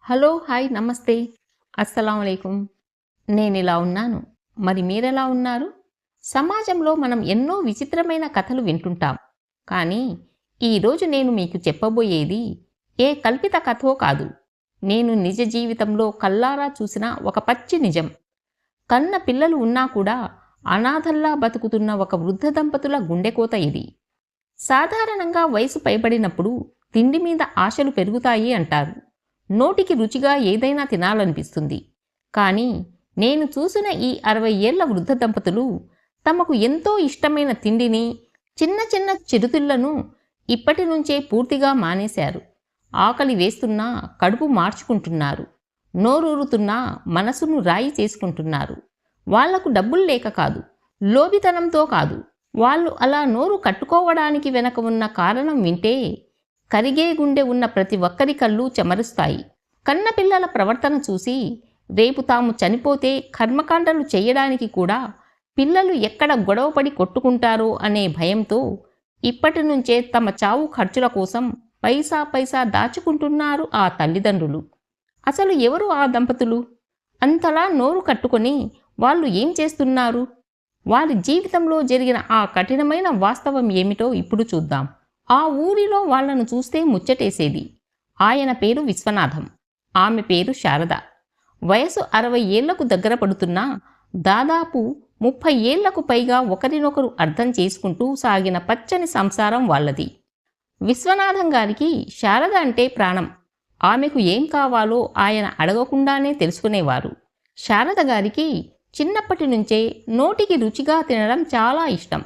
Hello, hi, నమస్తే, అస్సలాముఅలైకుం. నేనిలా ఉన్నాను. మరి మీరెలా ఉన్నారు? సమాజంలో మనం ఎన్నో విచిత్రమైన కథలు వింటుంటాం. కానీ ఈరోజు నేను మీకు చెప్పబోయేది ఏ కల్పిత కథో కాదు. నేను నిజ జీవితంలో కల్లారా చూసిన ఒక పచ్చి నిజం. కన్న పిల్లలు ఉన్నా కూడా అనాథల్లా బతుకుతున్న ఒక వృద్ధ దంపతుల గుండెకోత ఇది. సాధారణంగా వయసు పైబడినప్పుడు తిండి మీద ఆశలు పెరుగుతాయి అంటారు. నోటికి రుచిగా ఏదైనా తినాలనిపిస్తుంది. కానీ నేను చూసిన ఈ 60 ఏళ్ల వృద్ధ దంపతులు తమకు ఎంతో ఇష్టమైన తిండిని, చిన్న చిన్న చిరుతిళ్లను ఇప్పటి నుంచే పూర్తిగా మానేశారు. ఆకలి వేస్తున్నా కడుపు మార్చుకుంటున్నారు. నోరూరుతున్నా మనసును రాయి చేసుకుంటున్నారు. వాళ్లకు డబ్బులు లేక కాదు, లోభితనంతో కాదు. వాళ్ళు అలా నోరు కట్టుకోవడానికి వెనక ఉన్న కారణం వింటే కరిగే గుండె ఉన్న ప్రతి ఒక్కరి కళ్ళు చెమరుస్తాయి. కన్నపిల్లల ప్రవర్తన చూసి రేపు తాము చనిపోతే కర్మకాండలు చేయడానికి కూడా పిల్లలు ఎక్కడ గొడవపడి కొట్టుకుంటారో అనే భయంతో ఇప్పటి నుంచే తమ చావు ఖర్చుల కోసం పైసా పైసా దాచుకుంటున్నారు ఆ తల్లిదండ్రులు. అసలు ఎవరు ఆ దంపతులు? అంతలా నోరు కట్టుకొని వాళ్ళు ఏం చేస్తున్నారు? వారి జీవితంలో జరిగిన ఆ కఠినమైన వాస్తవం ఏమిటో ఇప్పుడు చూద్దాం. ఆ ఊరిలో వాళ్లను చూస్తే ముచ్చటేసేది. ఆయన పేరు విశ్వనాథం, ఆమె పేరు శారద. వయసు 60 ఏళ్లకు దగ్గర పడుతున్నా దాదాపు 30 ఏళ్లకు పైగా ఒకరినొకరు అర్థం చేసుకుంటూ సాగిన పచ్చని సంసారం వాళ్ళది. విశ్వనాథం గారికి శారద అంటే ప్రాణం. ఆమెకు ఏం కావాలో ఆయన అడగకుండానే తెలుసుకునేవారు. శారద గారికి చిన్నప్పటి నుంచే నోటికి రుచిగా తినడం చాలా ఇష్టం.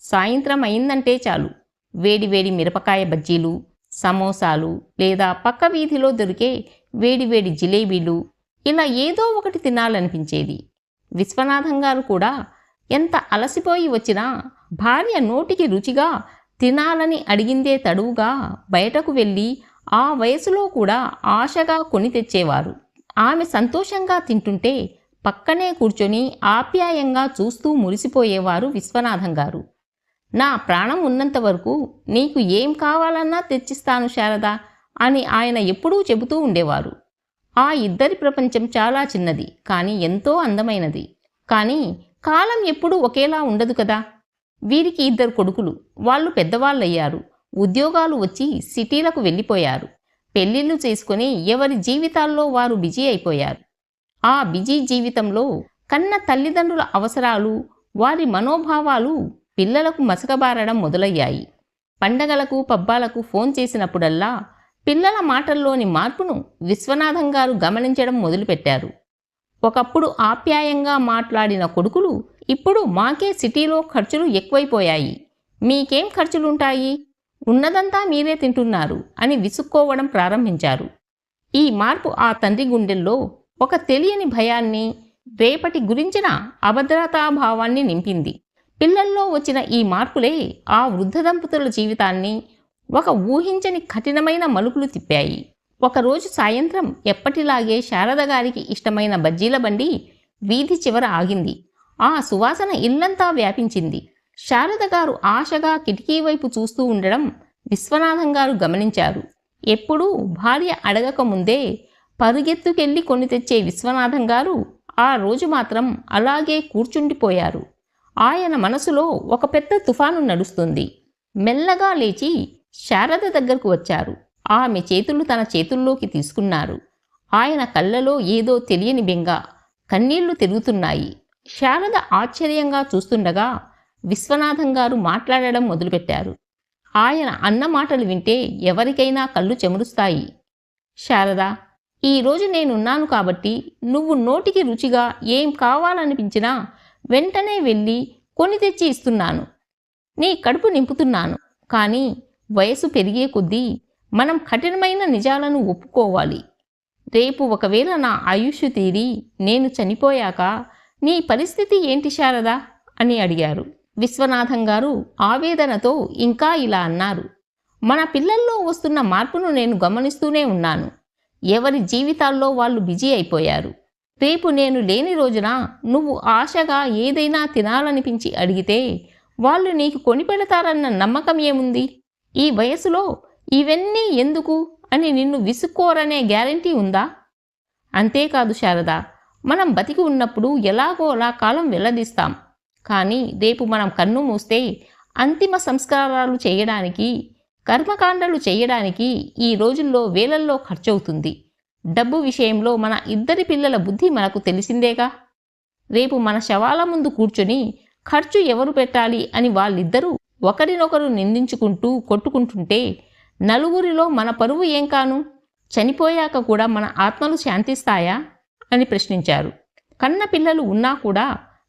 సాయంత్రం అయిందంటే చాలు, వేడివేడి మిరపకాయ బజ్జీలు, సమోసాలు, లేదా పక్క వీధిలో దొరికే వేడివేడి జిలేబీలు, ఇలా ఏదో ఒకటి తినాలనిపించేది. విశ్వనాథం గారు కూడా ఎంత అలసిపోయి వచ్చినా భార్య నోటికి రుచిగా తినాలని అడిగిందే తడువుగా బయటకు వెళ్ళి ఆ వయసులో కూడా ఆశగా కొని తెచ్చేవారు. ఆమె సంతోషంగా తింటుంటే పక్కనే కూర్చొని ఆప్యాయంగా చూస్తూ మురిసిపోయేవారు విశ్వనాథం గారు. నా ప్రాణం ఉన్నంత వరకు నీకు ఏం కావాలన్నా తెచ్చిస్తాను శారదా అని ఆయన ఎప్పుడూ చెబుతూ ఉండేవారు. ఆ ఇద్దరి ప్రపంచం చాలా చిన్నది, కానీ ఎంతో అందమైనది. కానీ కాలం ఎప్పుడూ ఒకేలా ఉండదు కదా. వీరికి 2 కొడుకులు. వాళ్ళు పెద్దవాళ్ళయ్యారు. ఉద్యోగాలు వచ్చి సిటీలకు వెళ్ళిపోయారు. పెళ్ళిళ్ళు చేసుకుని ఎవరి జీవితాల్లో వారు బిజీ అయిపోయారు. ఆ బిజీ జీవితంలో కన్న తల్లిదండ్రుల అవసరాలు, వారి మనోభావాలు పిల్లలకు మసకబారడం మొదలయ్యాయి. పండగలకు పబ్బాలకు ఫోన్ చేసినప్పుడల్లా పిల్లల మాటల్లోని మార్పును విశ్వనాథం గారు గమనించడం మొదలుపెట్టారు. ఒకప్పుడు ఆప్యాయంగా మాట్లాడిన కొడుకులు ఇప్పుడు మాకే సిటీలో ఖర్చులు ఎక్కువైపోయాయి, మీకేం ఖర్చులుంటాయి, ఉన్నదంతా మీరే తింటున్నారు అని విసుక్కోవడం ప్రారంభించారు. ఈ మార్పు ఆ తండ్రి గుండెల్లో ఒక తెలియని భయాన్ని, రేపటి గురించిన అభద్రతాభావాన్ని నింపింది. పిల్లల్లో వచ్చిన ఈ మార్పులే ఆ వృద్ధ దంపతుల జీవితాన్ని ఒక ఊహించని కఠినమైన మలుపులు తిప్పాయి. ఒకరోజు సాయంత్రం ఎప్పటిలాగే శారద గారికి ఇష్టమైన బజ్జీల బండి వీధి చివర ఆగింది. ఆ సువాసన ఇల్లంతా వ్యాపించింది. శారద గారు ఆశగా కిటికీ వైపు చూస్తూ ఉండడం విశ్వనాథం గారు గమనించారు. ఎప్పుడూ భార్య అడగక ముందే పరుగెత్తుకెళ్ళి కొని తెచ్చే విశ్వనాథం గారు ఆ రోజు మాత్రం అలాగే కూర్చుండిపోయారు. ఆయన మనసులో ఒక పెద్ద తుఫాను నడుస్తుంది. మెల్లగా లేచి శారద దగ్గరకు వచ్చారు. ఆమె చేతులు తన చేతుల్లోకి తీసుకున్నారు. ఆయన కళ్ళలో ఏదో తెలియని బెంగ, కన్నీళ్లు తిరుగుతున్నాయి. శారద ఆశ్చర్యంగా చూస్తుండగా విశ్వనాథం గారు మాట్లాడడం మొదలుపెట్టారు. ఆయన అన్న మాటలు వింటే ఎవరికైనా కళ్ళు చెమరుస్తాయి. శారద, ఈరోజు నేనున్నాను కాబట్టి నువ్వు నోటికి రుచిగా ఏం కావాలనిపించినా వెంటనే వెళ్ళి కొని తెచ్చి ఇస్తున్నాను. నీ కడుపు నింపుతున్నాను. కానీ వయసు పెరిగే కొద్దీ మనం కఠినమైన నిజాలను ఒప్పుకోవాలి. రేపు ఒకవేళ నా ఆయుష్ తీరి నేను చనిపోయాక నీ పరిస్థితి ఏంటి శారదా అని అడిగారు. విశ్వనాథం గారు ఆవేదనతో ఇంకా ఇలా అన్నారు. మన పిల్లల్లో వస్తున్న మార్పును నేను గమనిస్తూనే ఉన్నాను. ఎవరి జీవితాల్లో వాళ్ళు బిజీ అయిపోయారు. రేపు నేను లేని రోజున నువ్వు ఆశగా ఏదైనా తినాలనిపించి అడిగితే వాళ్ళు నీకు కొనిపెడతారన్న నమ్మకం ఏముంది? ఈ వయసులో ఇవన్నీ ఎందుకు అని నిన్ను విసుక్కోరనే గ్యారంటీ ఉందా? అంతేకాదు శారద, మనం బతికి ఉన్నప్పుడు ఎలాగో అలా కాలం వెల్లదీస్తాం. కానీ రేపు మనం కన్ను మూస్తే అంతిమ సంస్కారాలు చేయడానికి, కర్మకాండలు చేయడానికి ఈ రోజుల్లో వేలల్లో ఖర్చవుతుంది. డబ్బు విషయంలో మన ఇద్దరి పిల్లల బుద్ధి మనకు తెలిసిందేగా. రేపు మన శవాల ముందు కూర్చొని ఖర్చు ఎవరు పెట్టాలి అని వాళ్ళిద్దరూ ఒకరినొకరు నిందించుకుంటూ కొట్టుకుంటుంటే నలుగురిలో మన పరువు ఏం కాను? చనిపోయాక కూడా మన ఆత్మలు శాంతిస్తాయా అని ప్రశ్నించారు. కన్న పిల్లలు ఉన్నా కూడా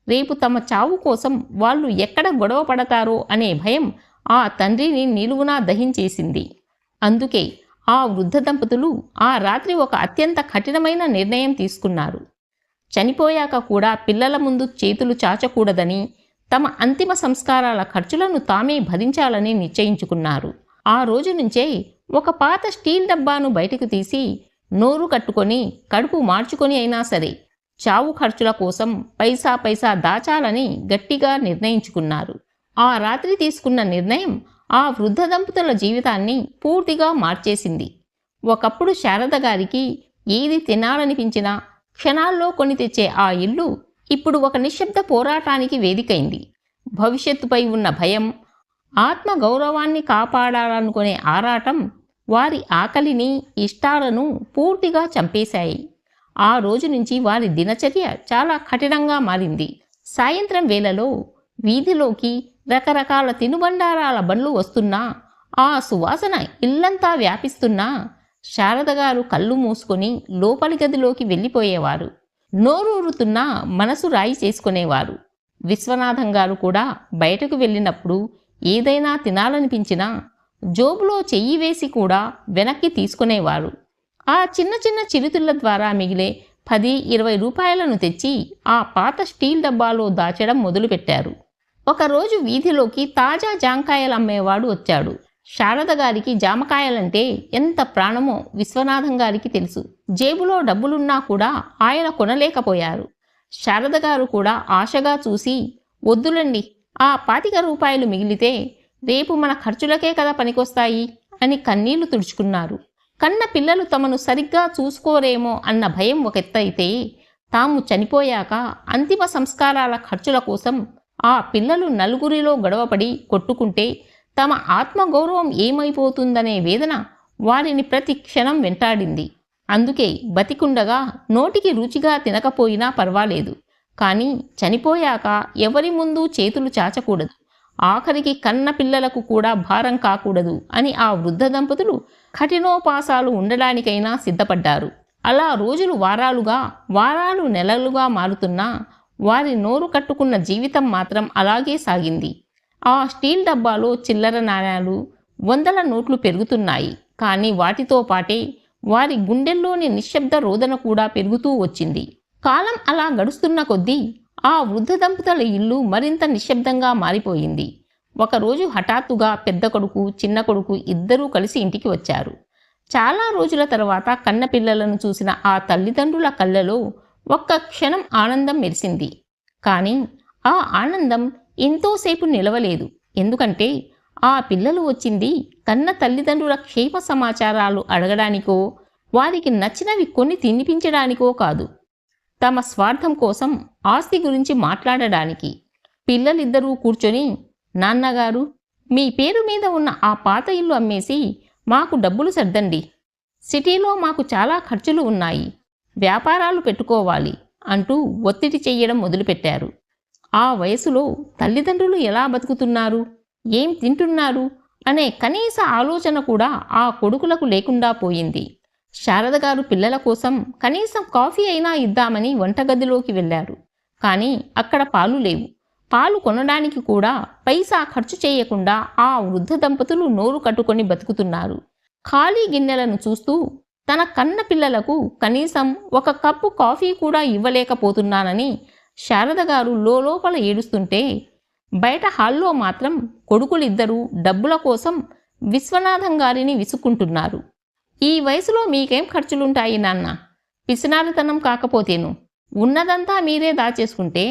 రేపు తమ చావు కోసం వాళ్ళు ఎక్కడ గొడవ పడతారో అనే భయం ఆ తండ్రిని నిలువునా దహించేసింది. అందుకే ఆ వృద్ధ దంపతులు ఆ రాత్రి ఒక అత్యంత కఠినమైన నిర్ణయం తీసుకున్నారు. చనిపోయాక కూడా పిల్లల ముందు చేతులు చాచకూడదని, తమ అంతిమ సంస్కారాల ఖర్చులను తామే భరించాలని నిశ్చయించుకున్నారు. ఆ రోజు నుంచే ఒక పాత స్టీల్ డబ్బాను బయటకు తీసి నోరు కట్టుకొని కడుపు మార్చుకొని అయినా సరే చావు ఖర్చుల కోసం పైసా పైసా దాచాలని గట్టిగా నిర్ణయించుకున్నారు. ఆ రాత్రి తీసుకున్న నిర్ణయం ఆ వృద్ధ దంపతుల జీవితాన్ని పూర్తిగా మార్చేసింది. ఒకప్పుడు శారద గారికి ఏది తినాలనిపించినా క్షణాల్లో కొని తెచ్చే ఆ ఇల్లు ఇప్పుడు ఒక నిశ్శబ్ద పోరాటానికి వేదికైంది. భవిష్యత్తుపై ఉన్న భయం, ఆత్మ గౌరవాన్ని కాపాడాలనుకునే ఆరాటం వారి ఆకలిని, ఇష్టాలను పూర్తిగా చంపేశాయి. ఆ రోజు నుంచి వారి దినచర్య చాలా కఠినంగా మారింది. సాయంత్రం వేళలో వీధిలోకి రకరకాల తినుబండారాల బండ్లు వస్తున్నా, ఆ సువాసన ఇల్లంతా వ్యాపిస్తున్నా శారద గారు కళ్ళు మూసుకొని లోపలి గదిలోకి వెళ్ళిపోయేవారు. నోరూరుతున్నా మనసు రాయి చేసుకునేవారు. విశ్వనాథం గారు కూడా బయటకు వెళ్ళినప్పుడు ఏదైనా తినాలనిపించినా జోబులో చెయ్యి వేసి కూడా వెనక్కి తీసుకునేవారు. ఆ చిన్న చిన్న చిరుతిళ్ల ద్వారా మిగిలే 10-20 రూపాయలను తెచ్చి ఆ పాత స్టీల్ డబ్బాలో దాచడం మొదలుపెట్టారు. ఒకరోజు వీధిలోకి తాజా జాంకాయలు అమ్మేవాడు వచ్చాడు. శారద గారికి జామకాయలంటే ఎంత ప్రాణమో విశ్వనాథం గారికి తెలుసు. జేబులో డబ్బులున్నా కూడా ఆయన కొనలేకపోయారు. శారద గారు కూడా ఆశగా చూసి, వద్దులండి, ఆ 25 రూపాయలు మిగిలితే రేపు మన ఖర్చులకే కదా పనికొస్తాయి అని కన్నీళ్లు తుడుచుకున్నారు. కన్న పిల్లలు తమను సరిగ్గా చూసుకోరేమో అన్న భయం ఒక ఎత్తైతే, తాము చనిపోయాక అంతిమ సంస్కారాల ఖర్చుల కోసం ఆ పిల్లలు నలుగురిలో గొడవపడి కొట్టుకుంటే తమ ఆత్మగౌరవం ఏమైపోతుందనే వేదన వారిని ప్రతి క్షణం వెంటాడింది. అందుకే బతికుండగా నోటికి రుచిగా తినకపోయినా పర్వాలేదు, కానీ చనిపోయాక ఎవరి ముందు చేతులు చాచకూడదు, ఆఖరికి కన్న పిల్లలకు కూడా భారం కాకూడదు అని ఆ వృద్ధ దంపతులు కఠినోపాసాలు ఉండడానికైనా సిద్ధపడ్డారు. అలా రోజులు వారాలుగా, వారాలు నెలలుగా మారుతున్నా వారి నోరు కట్టుకున్న జీవితం మాత్రం అలాగే సాగింది. ఆ స్టీల్ డబ్బాలో చిల్లర నాణాలు, 100ల నోట్లు పెరుగుతున్నాయి. కానీ వాటితో పాటే వారి గుండెల్లోని నిశ్శబ్ద రోదన కూడా పెరుగుతూ వచ్చింది. కాలం అలా గడుస్తున్న కొద్దీ ఆ వృద్ధ దంపతుల ఇల్లు మరింత నిశ్శబ్దంగా మారిపోయింది. ఒకరోజు హఠాత్తుగా పెద్ద కొడుకు, చిన్న కొడుకు ఇద్దరూ కలిసి ఇంటికి వచ్చారు. చాలా రోజుల తర్వాత కన్న పిల్లలను చూసిన ఆ తల్లిదండ్రుల కళ్ళలో ఒక్క క్షణం ఆనందం మెరిసింది. కానీ ఆ ఆనందం ఎంతోసేపు నిలవలేదు. ఎందుకంటే ఆ పిల్లలు వచ్చింది కన్న తల్లిదండ్రుల క్షేమ సమాచారాలు అడగడానికో, వారికి నచ్చినవి కొని తినిపించడానికో కాదు, తమ స్వార్థం కోసం ఆస్తి గురించి మాట్లాడడానికి. పిల్లలిద్దరూ కూర్చొని, నాన్నగారు, మీ పేరు మీద ఉన్న ఆ పాత ఇల్లు అమ్మేసి మాకు డబ్బులు సర్దండి, సిటీలో మాకు చాలా ఖర్చులు ఉన్నాయి, వ్యాపారాలు పెట్టుకోవాలి అంటూ ఒత్తిడి చెయ్యడం మొదలుపెట్టారు. ఆ వయసులో తల్లిదండ్రులు ఎలా బతుకుతున్నారు, ఏం తింటున్నారు అనే కనీస ఆలోచన కూడా ఆ కొడుకులకు లేకుండా పోయింది. శారద గారు పిల్లల కోసం కనీసం కాఫీ అయినా ఇద్దామని వంటగదిలోకి వెళ్ళారు. కానీ అక్కడ పాలు లేవు. పాలు కొనడానికి కూడా పైసా ఖర్చు చేయకుండా ఆ వృద్ధ దంపతులు నోరు కట్టుకొని బతుకుతున్నారు. ఖాళీ గిన్నెలను చూస్తూ తన కన్న పిల్లలకు కనీసం ఒక కప్పు కాఫీ కూడా ఇవ్వలేకపోతున్నానని శారద గారు లోపల ఏడుస్తుంటే, బయట హాల్లో మాత్రం కొడుకులిద్దరూ డబ్బుల కోసం విశ్వనాథం గారిని విసుక్కుంటున్నారు. ఈ వయసులో మీకేం ఖర్చులుంటాయి నాన్న, పిసినారితనం కాకపోతేను, ఉన్నదంతా మీరే దాచేసుకుంటే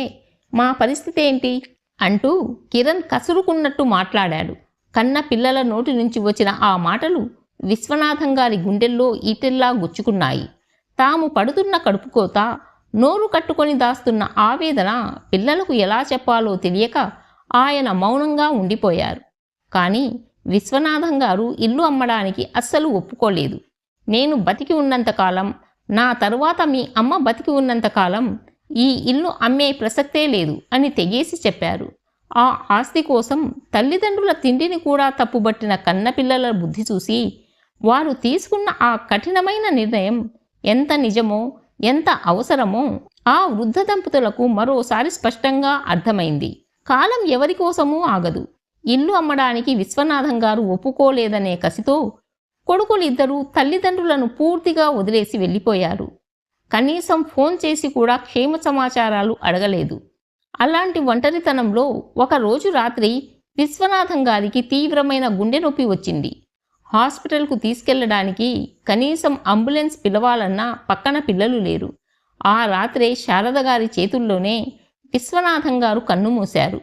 మా పరిస్థితి ఏంటి అంటూ కిరణ్ కసురుకున్నట్టు మాట్లాడాడు. కన్న పిల్లల నోటి నుంచి వచ్చిన ఆ మాటలు విశ్వనాథం గారి గుండెల్లో ఈటెల్లా గుచ్చుకున్నాయి. తాము పడుతున్న కడుపుకోత, నోరు కట్టుకొని దాస్తున్న ఆవేదన పిల్లలకు ఎలా చెప్పాలో తెలియక ఆయన మౌనంగా ఉండిపోయారు. కానీ విశ్వనాథం గారు ఇల్లు అమ్మడానికి అస్సలు ఒప్పుకోలేదు. నేను బతికి ఉన్నంతకాలం, నా తరువాత మీ అమ్మ బతికి ఉన్నంతకాలం ఈ ఇల్లు అమ్మే ప్రసక్తే లేదు అని తెగేసి చెప్పారు. ఆ ఆస్తి కోసం తల్లిదండ్రుల తిండిని కూడా తప్పుబట్టిన కన్నపిల్లల బుద్ధి చూసి వారు తీసుకున్న ఆ కఠినమైన నిర్ణయం ఎంత నిజమో, ఎంత అవసరమో ఆ వృద్ధ దంపతులకు మరోసారి స్పష్టంగా అర్థమైంది. కాలం ఎవరి కోసమూ ఆగదు. ఇల్లు అమ్మడానికి విశ్వనాథం గారు ఒప్పుకోలేదనే కసితో కొడుకులిద్దరూ తల్లిదండ్రులను పూర్తిగా వదిలేసి వెళ్ళిపోయారు. కనీసం ఫోన్ చేసి కూడా క్షేమ సమాచారాలు అడగలేదు. అలాంటి ఒంటరితనంలో ఒకరోజు రాత్రి విశ్వనాథం గారికి తీవ్రమైన గుండె నొప్పి వచ్చింది. హాస్పిటల్కు తీసుకెళ్లడానికి కనీసం అంబులెన్స్ పిలవాలన్నా పక్కన పిల్లలు లేరు. ఆ రాత్రే శారద గారి చేతుల్లోనే విశ్వనాథం గారు కన్నుమూశారు.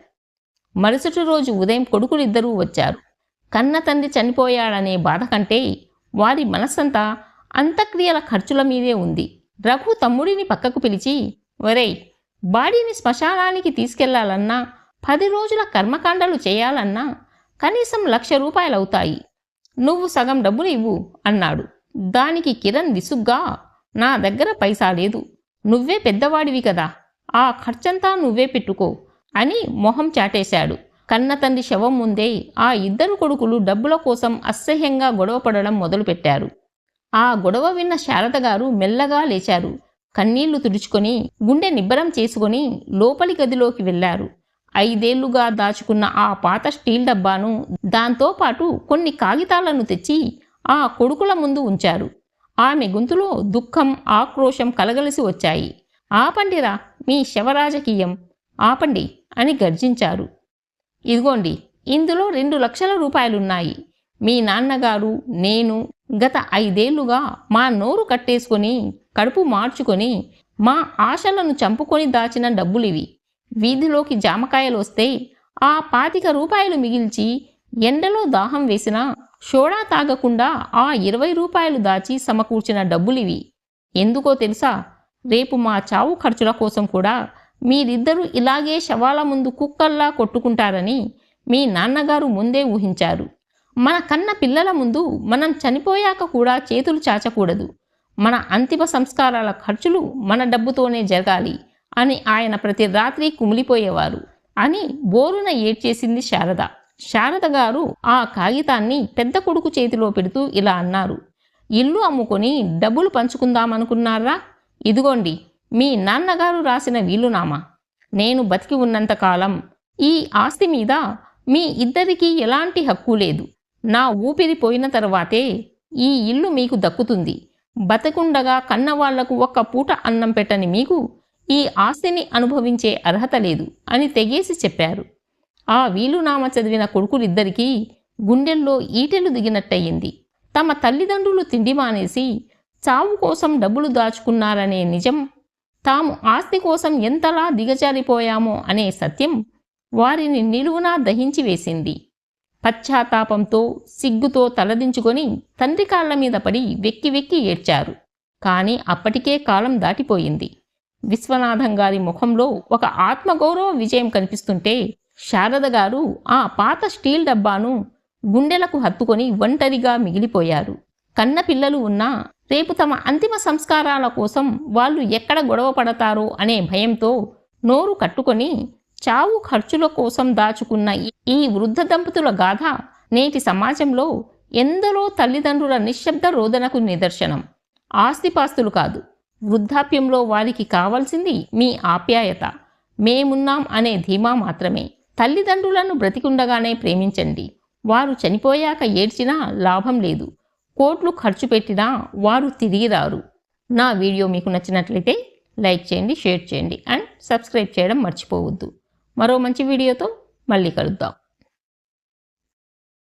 మరుసటి రోజు ఉదయం కొడుకులిద్దరూ వచ్చారు. కన్న తండ్రి చనిపోయాడనే బాధ కంటే వారి మనస్సంతా అంత్యక్రియల ఖర్చుల మీదే ఉంది. రఘు తమ్ముడిని పక్కకు పిలిచి, ఒరేయ్, బాడీని శ్మశానానికి తీసుకెళ్లాలన్నా 10 రోజుల కర్మకాండలు చేయాలన్నా కనీసం 1,00,000 రూపాయలవుతాయి. నువ్వు సగం డబ్బులు ఇవ్వు అన్నాడు. దానికి కిరణ్ విసుగ్గా, నా దగ్గర పైసా లేదు, నువ్వే పెద్దవాడివి కదా, ఆ ఖర్చంతా నువ్వే పెట్టుకో అని మొహం చాటేశాడు. కన్న తండ్రి శవం ముందే ఆ ఇద్దరు కొడుకులు డబ్బుల కోసం అసహ్యంగా గొడవపడడం మొదలుపెట్టారు. ఆ గొడవ విన్న శారద గారు మెల్లగా లేచారు. కన్నీళ్లు తుడుచుకొని గుండె నిబ్బరం చేసుకొని లోపలి గదిలోకి వెళ్లారు. 5 ఏళ్లుగా దాచుకున్న ఆ పాత స్టీల్ డబ్బాను, దాంతోపాటు కొన్ని కాగితాలను తెచ్చి ఆ కొడుకుల ముందు ఉంచారు. ఆమె గొంతులో దుఃఖం, ఆక్రోశం కలగలిసి వచ్చాయి. ఆపండిరా మీ శవరాజకీయం, ఆపండి అని గర్జించారు. ఇదిగోండి, ఇందులో 2 లక్షల రూపాయలున్నాయి. మీ నాన్నగారు, నేను గత 5 ఏళ్లుగా మా నోరు కట్టేసుకొని, కడుపు మార్చుకొని, మా ఆశలను చంపుకొని దాచిన డబ్బులివి. వీధిలోకి జామకాయలు వస్తే ఆ 25 రూపాయలు మిగిల్చి ఎండలో దాహం వేసినా సోడా తాగకుండా ఆ 20 రూపాయలు దాచి సమకూర్చిన డబ్బులివి. ఎందుకో తెలుసా? రేపు మా చావు ఖర్చుల కోసం కూడా మీరిద్దరూ ఇలాగే శవాల ముందు కుక్కల్లా కొట్టుకుంటారని మీ నాన్నగారు ముందే ఊహించారు. మన కన్న పిల్లల ముందు మనం చనిపోయాక కూడా చేతులు చాచకూడదు. మన అంతిమ సంస్కారాల ఖర్చులు మన డబ్బుతోనే జరగాలి అని ఆయన ప్రతి రాత్రి కుమిలిపోయేవారు అని బోరున ఏడ్చేసింది శారద. శారద గారు ఆ కాగితాన్ని పెద్ద కొడుకు చేతిలో పెడుతూ ఇలా అన్నారు, ఇల్లు అమ్ముకొని డబ్బులు పంచుకుందామనుకున్నారా? ఇదిగోండి మీ నాన్నగారు రాసిన వీలునామా. నేను బతికి ఉన్నంతకాలం ఈ ఆస్తి మీద మీ ఇద్దరికీ ఎలాంటి హక్కు లేదు. నా ఊపిరి పోయిన తర్వాతే ఈ ఇల్లు మీకు దక్కుతుంది. బతకుండగా కన్నవాళ్లకు ఒక్క పూట అన్నం పెట్టని మీకు ఈ ఆస్తిని అనుభవించే అర్హత లేదు అని తెగేసి చెప్పారు. ఆ వీలునామ చదివిన కొడుకులిద్దరికీ గుండెల్లో ఈటెలు దిగినట్టయింది. తమ తల్లిదండ్రులు తిండి మానేసి చావు కోసం డబ్బులు దాచుకున్నారనే నిజం, తాము ఆస్తి కోసం ఎంతలా దిగజారిపోయామో అనే సత్యం వారిని నిలువునా దహించి వేసింది. పశ్చాత్తాపంతో, సిగ్గుతో తలదించుకొని తండ్రి కాళ్ల మీద పడి వెక్కి వెక్కి ఏడ్చారు. కానీ అప్పటికే కాలం దాటిపోయింది. విశ్వనాథం గారి ముఖంలో ఒక ఆత్మగౌరవ విజయం కనిపిస్తుంటే శారద గారు ఆ పాత స్టీల్ డబ్బాను గుండెలకు హత్తుకొని ఒంటరిగా మిగిలిపోయారు. కన్న పిల్లలు ఉన్నా రేపు తమ అంతిమ సంస్కారాల కోసం వాళ్ళు ఎక్కడ గొడవ పడతారో అనే భయంతో నోరు కట్టుకొని చావు ఖర్చుల కోసం దాచుకున్న ఈ వృద్ధ దంపతుల గాథ నేటి సమాజంలో ఎందరో తల్లిదండ్రుల నిశ్శబ్ద రోదనకు నిదర్శనం. ఆస్తిపాస్తులు కాదు, వృద్ధాప్యంలో వారికి కావాల్సింది మీ ఆప్యాయత, మేమున్నాం అనే ధీమా మాత్రమే. తల్లిదండ్రులను బ్రతికుండగానే ప్రేమించండి. వారు చనిపోయాక ఏడ్చినా లాభం లేదు. కోట్లు ఖర్చు పెట్టినా వారు తిరిగి రారు. నా వీడియో మీకు నచ్చినట్లయితే లైక్ చేయండి, షేర్ చేయండి అండ్ సబ్స్క్రైబ్ చేయడం మర్చిపోవద్దు. మరో మంచి వీడియోతో మళ్ళీ కలుద్దాం.